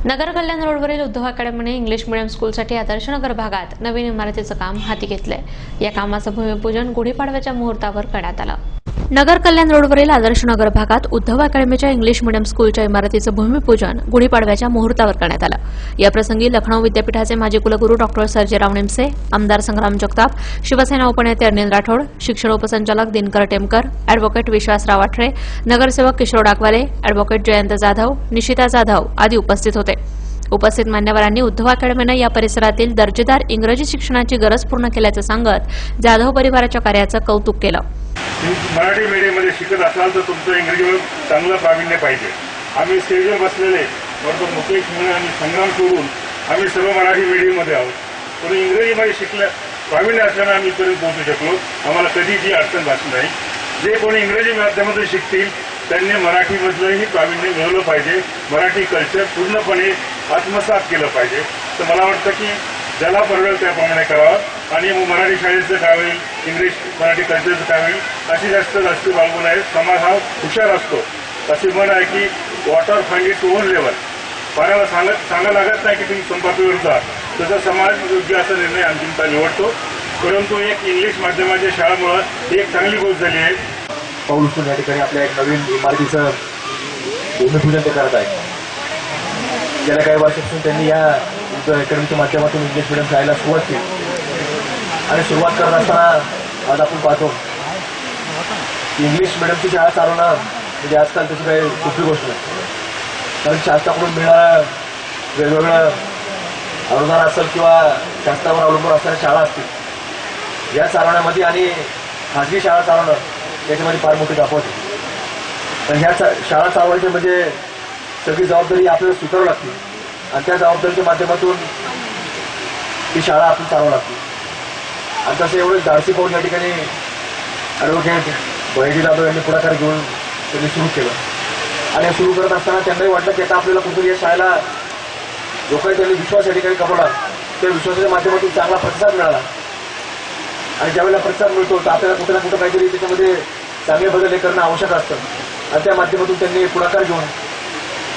नगर कल्याण रोडवरील Uddhav अकॅडमीने English medium स्कूलसाठी आदर्श नगर भागात नवीन इमारतीचं काम हाती घेतलंय। या कामाचं भूमिपूजन गुढीपाडव्याच्या मुहूर्तावर करण्यात आलं। नगर कल्याण रोडवरील आदर्श नगर भागात उद्धव अकॅडमीच्या इंग्लिश मीडियम स्कूलच्या इमारतीचं भूमिपूजन गुढीपाडव्याच्या मुहूर्तावर करण्यात आलं। या प्रसंगी लखनौ विद्यापीठाचे माजी कुलगुरू डॉ. सर्जेराव निमसे, आमदार संग्राम जगताप, शिवसेना उपनेते अनिल राठोड, शिक्षण उपसंचालक दिनकर टेमकर, अॅडव्होकेट विश्वासराव आठरे, नगरसेवक किशोर डाकवाले, अॅडव्होकेट जयंत जाधव, निशिता जाधव आदी उपस्थित होते। उपस्थित मान्यवरांनी उद्धव अकॅडमीनं या परिसरातील दर्जेदार इंग्रजी शिक्षणाची गरज पूर्ण केल्याचं सांगत जाधव परिवाराच्या कार्याचं कौतुक केलं। मराठी मीडियममध्ये शिकत असाल तर तुमचं इंग्रजीवर चांगलं प्रावीण्य पाहिजे। आम्ही स्टेजवर बसलेले डॉ. मुकेश मुळे आणि संग्राम सोडून आम्ही सर्व मराठी मीडियममध्ये आहोत, पण इंग्रजीमध्ये शिकलं प्रावीण्य असल्याने आम्ही इथपर्यंत पोहोचू शकलो। आम्हाला कधीची अडचण भासली नाही। जे कोणी इंग्रजी माध्यमातून शिकतील त्यांनी मराठीमधलंही प्रावीण्य मिळवलं पाहिजे, मराठी कल्चर पूर्णपणे आत्मसात केलं पाहिजे। तर मला वाटतं की ज्याला परवडेल त्याप्रमाणे करावं आणि मग मराठी शाळेचं काय होईल, इंग्लिश मराठी कल्चरचं काय होईल अशी जास्त बाळगून आहे। समाज हा हुशार असतो, अशी म्हण आहे की water find it on level. पाण्याला सांगा लागत नाही की तुम्ही संपातीवर जा, तसा समाज योग्य असा निर्णय अंतिमता निवडतो। परंतु एक इंग्लिश माध्यमाच्या शाळेमुळे एक चांगली गोष्ट झाली आहे। पाऊल उचलून या ठिकाणी आपल्या एक नवीन इमारतीचं भूमिपूजन ते करत आहे। गेल्या काही वर्षापासून त्यांनी या अकॅडमीच्या माध्यमातून इंग्लिश मीडियम शाळेला सुरुवात केली आणि सुरुवात करत असताना आज आपण पाहतो की इंग्लिश मीडियमची शाळा चालवणं म्हणजे आजकाल त्याची काही सोपी गोष्ट नाही, कारण शासनाकडून मिळणारं वेगवेगळं अनुदान असेल किंवा शासनावर अवलंबून असणाऱ्या शाळा असतील, या चालवण्यामध्ये आणि खाजगी शाळा चालवणं याच्यामध्ये फार मोठी दाखवत आहे। पण ह्या शाळा चालवायच्या म्हणजे सगळी जबाबदारी आपल्याला स्वीकारावी लागते आणि त्या जबाबदारीच्या माध्यमातून ही शाळा आपण चालवावी लागते। आणि तसं एवढं धाडसी पाऊल या ठिकाणी ॲडव्होकेट बहिजी जाधव यांनी पुढाकार घेऊन त्यांनी सुरू केलं आणि सुरू करत असताना त्यांनाही वाटलं की आता आपल्याला कुठे या शाळेला जो काही त्यांनी विश्वास या ठिकाणी कमवला त्या विश्वासाच्या माध्यमातून चांगला प्रतिसाद मिळाला आणि ज्यावेळेला प्रतिसाद मिळतो तर आपल्याला कुठे ना कुठं काहीतरी त्याच्यामध्ये चांगले बदल करणं आवश्यक असतं आणि त्या माध्यमातून त्यांनी पुढाकार घेऊन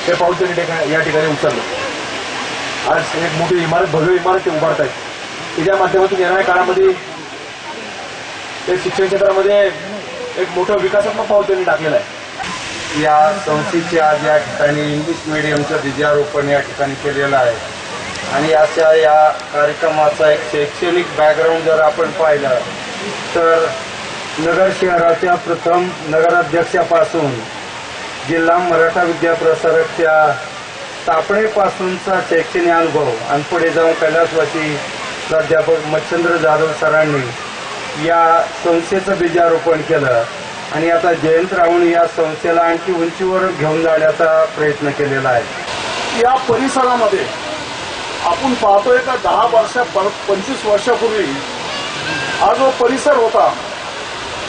हे पाऊल त्यांनी या ठिकाणी उचललं। आज एक मोठी इमारत, भव्य इमारत ते उभारत आहेत, त्याच्या माध्यमातून येणाऱ्या काळामध्ये ते शिक्षण क्षेत्रामध्ये एक मोठं विकासात्मक पाऊल त्यांनी टाकलेलं आहे। या संस्थेचे आज या ठिकाणी इंग्लिश मीडियमचं बीजारोपण या ठिकाणी केलेलं आहे आणि अशा या कार्यक्रमाचा एक शैक्षणिक बॅकग्राऊंड जर आपण पाहिलं तर नगर शहराच्या प्रथम नगराध्यक्षापासून जिल्हा मराठा विद्याप्रसारकच्या स्थापनेपासूनचा शैक्षणिक अनुभव आणि पुढे जाऊन कैलासवासी प्राध्यापक मच्छिंद्र जाधव सरांनी या संस्थेचं बीजारोपण केलं आणि आता जयंत राऊंड या संस्थेला आणखी उंचीवर घेऊन जाण्याचा प्रयत्न केलेला आहे। या परिसरामध्ये आपण पाहतोय का 25 वर्षापूर्वी हा जो परिसर होता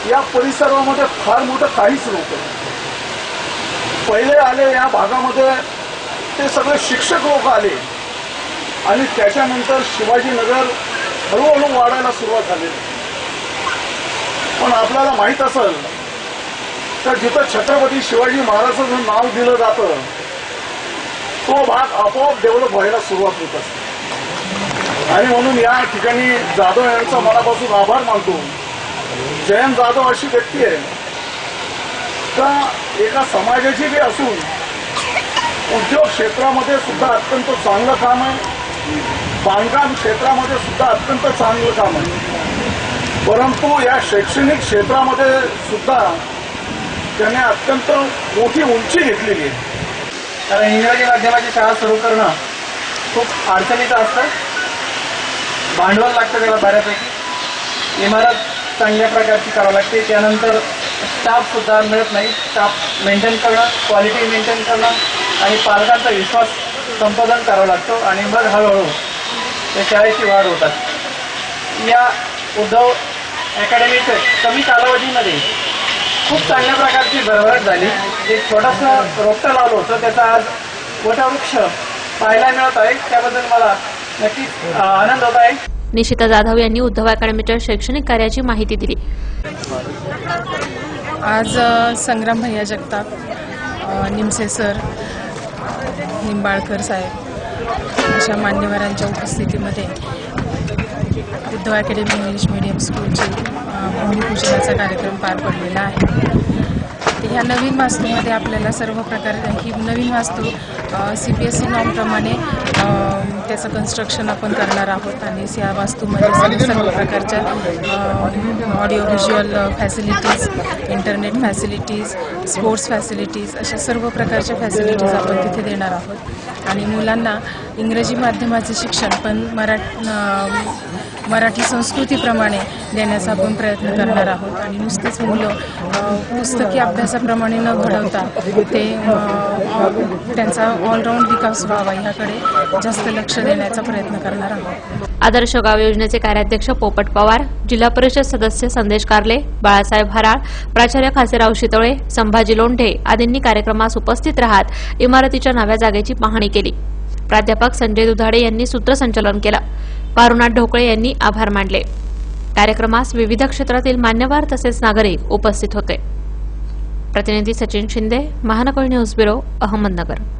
या परिसरामध्ये फार मोठं काहीच नव्हतं। पहिले आले या भागामध्ये ते सगळे शिक्षक लोक आले आणि त्याच्यानंतर शिवाजीनगर हळूहळू वाढायला सुरुवात झाली। पण आपल्याला माहित असेल तर जिथं छत्रपती शिवाजी महाराजांचं नाव दिलं जातं तो भाग आपोआप डेव्हलप व्हायला सुरुवात होत असते आणि म्हणून या ठिकाणी जाधव यांचा मनापासून आभार मानतो। जयंत जाधव अशी व्यक्ती आहे का एका समाजाची बी असून उद्योग क्षेत्रामध्ये सुद्धा अत्यंत चांगलं काम आहे, बांधकाम क्षेत्रामध्ये सुद्धा अत्यंत चांगलं काम आहे, परंतु या शैक्षणिक क्षेत्रामध्ये सुद्धा त्याने अत्यंत मोठी उंची घेतलेली आहे। कारण इंग्रजी माध्यमाची शाळा सुरू करणं खूप अडचणीचं असतं, भांडवल लागतं त्याला बऱ्यापैकी, इमारत चांगल्या प्रकारची करावी लागते, त्यानंतर स्टाफ सुद्धा मिळत नाही, स्टाफ मेंटेन करणं, क्वालिटी मेंटेन करणं आणि पालकांचा विश्वास संपादन करावा लागतो आणि मग हळूहळू त्या शाळेची वाढ होतात। या उद्धव अकॅडमीचे कमी कालावधीमध्ये खूप चांगल्या प्रकारची भरभराट झाली। एक छोटंसं रोपटं लावलं होतं, त्याचा आज मोठा वृक्ष पाहायला मिळत आहे, त्याबद्दल मला नक्कीच आनंद होत आहे। निशिता जाधव यांनी उद्धव अकॅडमीच्या शैक्षणिक कार्याची माहिती दिली। आज संग्राम भैया जगताप, निमसे सर, निंबाळकर साहेब अशा मान्यवरांच्या उपस्थितीमध्ये उद्धव अकॅडमी इंग्लिश मीडियम स्कूलचे भूमिपूजनाचा कार्यक्रम पार पडलेला आहे. ते ह्या नवीन वास्तूमध्ये आपल्याला सर्व प्रकार ही नवीन वास्तू CBSE नॉर्मप्रमाणे त्याचं कन्स्ट्रक्शन आपण करणार आहोत आणि या वास्तूमध्ये सर्व प्रकारच्या audio visual facilities, internet facilities, sports facilities अशा सर्व प्रकारच्या फॅसिलिटीज आपण तिथे देणार आहोत आणि मुलांना इंग्रजी माध्यमाचे शिक्षण पण मराठी संस्कृतीप्रमाणे देण्याचा आपण प्रयत्न करणार आहोत आणि नुसतेच मुलं पुस्तकी अभ्यासाप्रमाणे न घडवता ते त्यांचा ऑलराऊंड विकास व्हावा ह्याकडे जास्त लक्ष देण्याचा प्रयत्न करणार आहोत. आदर्श गाव योजनेचे कार्याध्यक्ष पोपट पवार, जिल्हा परिषद सदस्य संदेश कारले, बाळासाहेब हराळ, प्राचार्य खासेराव शितोळे, संभाजी लोंढे आदींनी कार्यक्रमास उपस्थित राहत इमारतीच्या नव्या जागेची पाहणी केली. प्राध्यापक संजय दुधाडे यांनी सूत्रसंचालन केलं. पारुनाथ ढोकळे यांनी आभार मानले. कार्यक्रमास विविध क्षेत्रातील मान्यवर तसेच नागरिक उपस्थित होते. प्रतिनिधी सचिन शिंदे, महानगर न्यूज ब्युरो, अहमदनगर.